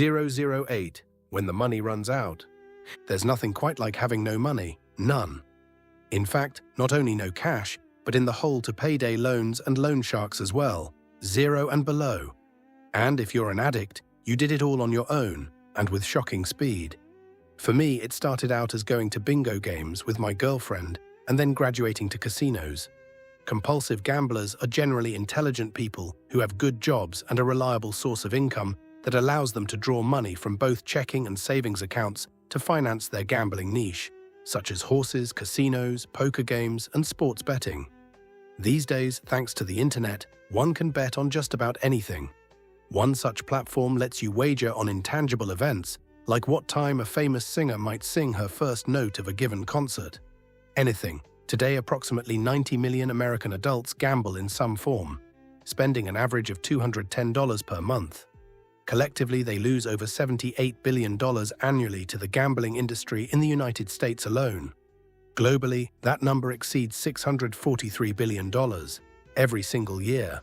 008, when the money runs out. There's nothing quite like having no money, none. In fact, not only no cash, but in the hole to payday loans and loan sharks as well, 0 and below. And if you're an addict, you did it all on your own, and with shocking speed. For me, it started out as going to bingo games with my girlfriend and then graduating to casinos. Compulsive gamblers are generally intelligent people who have good jobs and a reliable source of income that allows them to draw money from both checking and savings accounts to finance their gambling niche, such as horses, casinos, poker games, and sports betting. These days, thanks to the internet, one can bet on just about anything. One such platform lets you wager on intangible events, like what time a famous singer might sing her first note of a given concert. Anything. Today, approximately 90 million American adults gamble in some form, spending an average of $210 per month. Collectively, they lose over $78 billion annually to the gambling industry in the United States alone. Globally, that number exceeds $643 billion every single year.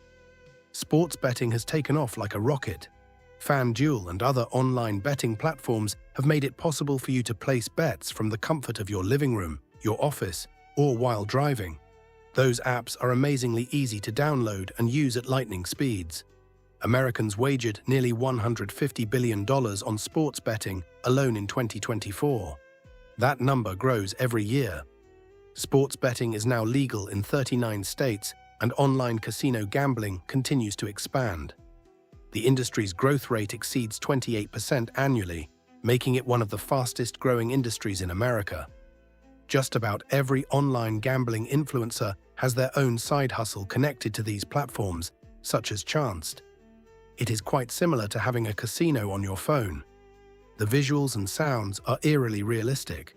Sports betting has taken off like a rocket. FanDuel and other online betting platforms have made it possible for you to place bets from the comfort of your living room, your office, or while driving. Those apps are amazingly easy to download and use at lightning speeds. Americans wagered nearly $150 billion on sports betting alone in 2024. That number grows every year. Sports betting is now legal in 39 states, and online casino gambling continues to expand. The industry's growth rate exceeds 28% annually, making it one of the fastest-growing industries in America. Just about every online gambling influencer has their own side hustle connected to these platforms, such as Chanced. It is quite similar to having a casino on your phone. The visuals and sounds are eerily realistic.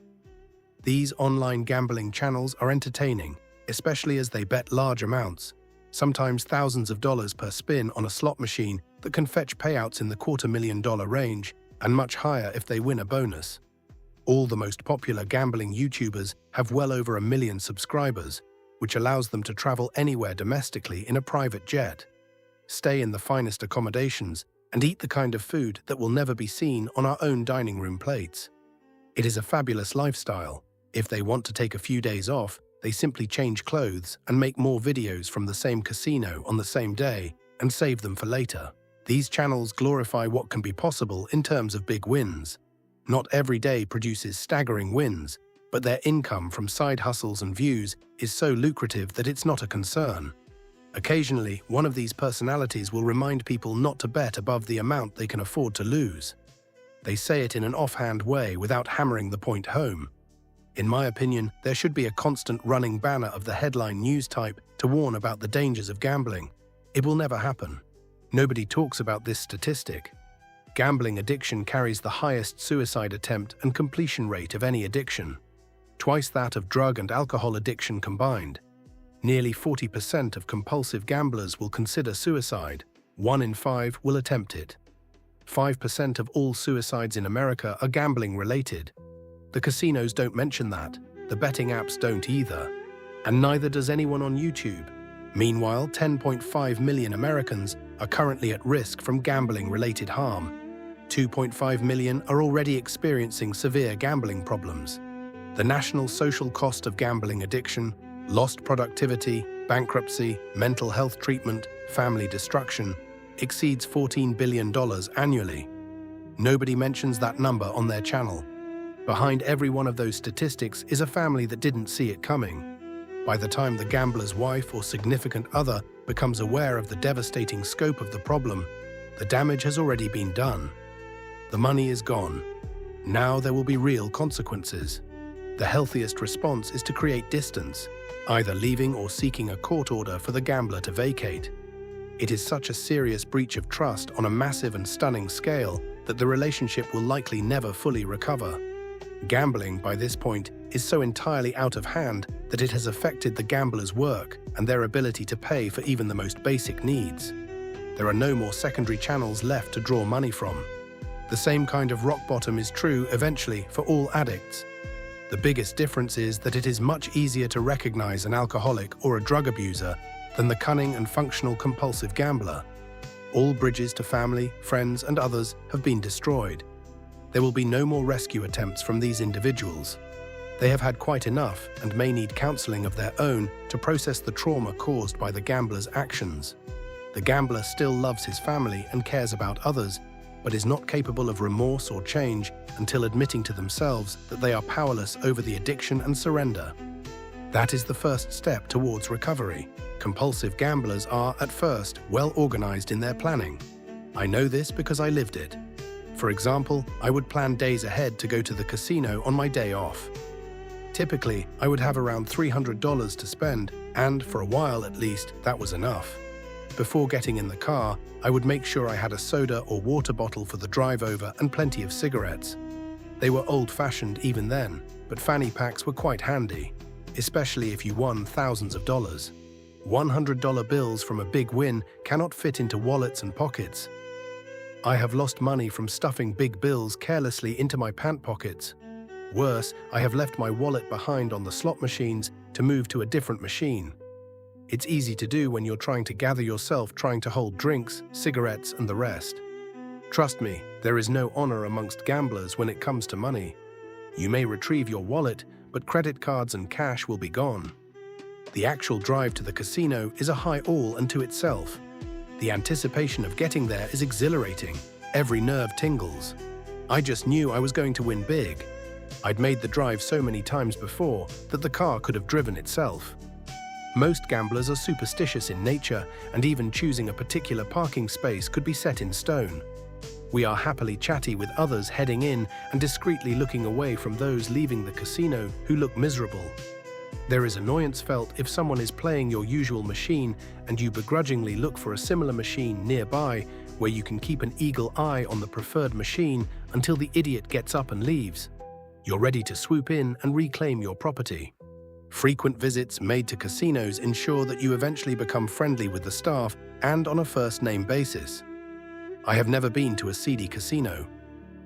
These online gambling channels are entertaining, especially as they bet large amounts, sometimes thousands of dollars per spin on a slot machine that can fetch payouts in the $250,000 range and much higher if they win a bonus. All the most popular gambling YouTubers have well over 1 million subscribers, which allows them to travel anywhere domestically in a private jet, stay in the finest accommodations, and eat the kind of food that will never be seen on our own dining room plates. It is a fabulous lifestyle. If they want to take a few days off, they simply change clothes and make more videos from the same casino on the same day and save them for later. These channels glorify what can be possible in terms of big wins. Not every day produces staggering wins, but their income from side hustles and views is so lucrative that it's not a concern. Occasionally, one of these personalities will remind people not to bet above the amount they can afford to lose. They say it in an offhand way without hammering the point home. In my opinion, there should be a constant running banner of the headline news type to warn about the dangers of gambling. It will never happen. Nobody talks about this statistic. Gambling addiction carries the highest suicide attempt and completion rate of any addiction, twice that of drug and alcohol addiction combined. Nearly 40% of compulsive gamblers will consider suicide. 1 in 5 will attempt it. 5% of all suicides in America are gambling-related. The casinos don't mention that, the betting apps don't either, and neither does anyone on YouTube. Meanwhile, 10.5 million Americans are currently at risk from gambling-related harm. 2.5 million are already experiencing severe gambling problems. The national social cost of gambling addiction, lost productivity, bankruptcy, mental health treatment, family destruction, exceeds $14 billion annually. Nobody mentions that number on their channel. Behind every one of those statistics is a family that didn't see it coming. By the time the gambler's wife or significant other becomes aware of the devastating scope of the problem, the damage has already been done. The money is gone. Now there will be real consequences. The healthiest response is to create distance, either leaving or seeking a court order for the gambler to vacate. It is such a serious breach of trust on a massive and stunning scale that the relationship will likely never fully recover. Gambling, by this point, is so entirely out of hand that it has affected the gambler's work and their ability to pay for even the most basic needs. There are no more secondary channels left to draw money from. The same kind of rock bottom is true eventually for all addicts. The biggest difference is that it is much easier to recognize an alcoholic or a drug abuser than the cunning and functional compulsive gambler. All bridges to family, friends, and others have been destroyed. There will be no more rescue attempts from these individuals. They have had quite enough and may need counseling of their own to process the trauma caused by the gambler's actions. The gambler still loves his family and cares about others, but is not capable of remorse or change until admitting to themselves that they are powerless over the addiction and surrender. That is the first step towards recovery. Compulsive gamblers are, at first, well organized in their planning. I know this because I lived it. For example, I would plan days ahead to go to the casino on my day off. Typically, I would have around $300 to spend, and for a while at least, that was enough. Before getting in the car, I would make sure I had a soda or water bottle for the drive over and plenty of cigarettes. They were old-fashioned even then, but fanny packs were quite handy, especially if you won thousands of dollars. $100 bills from a big win cannot fit into wallets and pockets. I have lost money from stuffing big bills carelessly into my pant pockets. Worse, I have left my wallet behind on the slot machines to move to a different machine. It's easy to do when you're trying to gather yourself trying to hold drinks, cigarettes, and the rest. Trust me, there is no honor amongst gamblers when it comes to money. You may retrieve your wallet, but credit cards and cash will be gone. The actual drive to the casino is a high all unto itself. The anticipation of getting there is exhilarating. Every nerve tingles. I just knew I was going to win big. I'd made the drive so many times before that the car could have driven itself. Most gamblers are superstitious in nature, and even choosing a particular parking space could be set in stone. We are happily chatty with others heading in and discreetly looking away from those leaving the casino who look miserable. There is annoyance felt if someone is playing your usual machine and you begrudgingly look for a similar machine nearby where you can keep an eagle eye on the preferred machine until the idiot gets up and leaves. You're ready to swoop in and reclaim your property. Frequent visits made to casinos ensure that you eventually become friendly with the staff and on a first-name basis. I have never been to a seedy casino.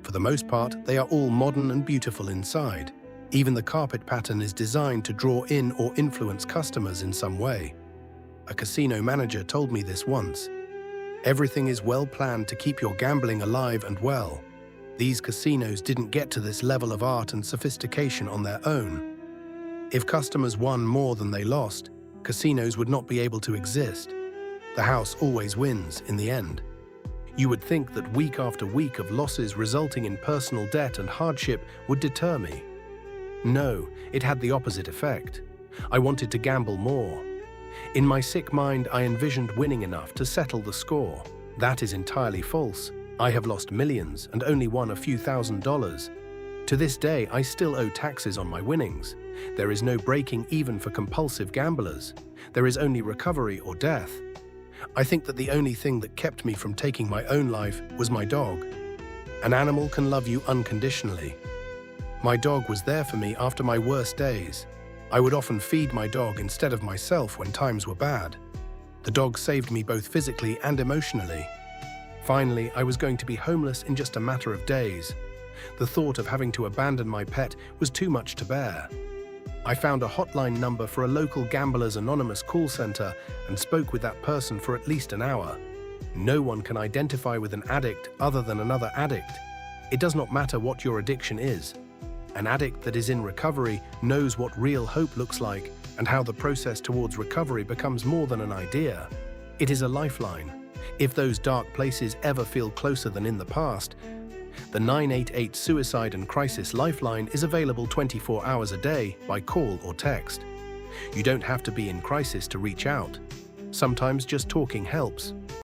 For the most part, they are all modern and beautiful inside. Even the carpet pattern is designed to draw in or influence customers in some way. A casino manager told me this once. Everything is well planned to keep your gambling alive and well. These casinos didn't get to this level of art and sophistication on their own. If customers won more than they lost, casinos would not be able to exist. The house always wins in the end. You would think that week after week of losses resulting in personal debt and hardship would deter me. No, it had the opposite effect. I wanted to gamble more. In my sick mind, I envisioned winning enough to settle the score. That is entirely false. I have lost millions and only won a few $1,000s. To this day, I still owe taxes on my winnings. There is no breaking even for compulsive gamblers. There is only recovery or death. I think that the only thing that kept me from taking my own life was my dog. An animal can love you unconditionally. My dog was there for me after my worst days. I would often feed my dog instead of myself when times were bad. The dog saved me both physically and emotionally. Finally, I was going to be homeless in just a matter of days. The thought of having to abandon my pet was too much to bear. I found a hotline number for a local Gamblers Anonymous call center and spoke with that person for at least an hour. No one can identify with an addict other than another addict. It does not matter what your addiction is. An addict that is in recovery knows what real hope looks like and how the process towards recovery becomes more than an idea. It is a lifeline. If those dark places ever feel closer than in the past, the 988 Suicide and Crisis Lifeline is available 24 hours a day by call or text. You don't have to be in crisis to reach out. Sometimes just talking helps.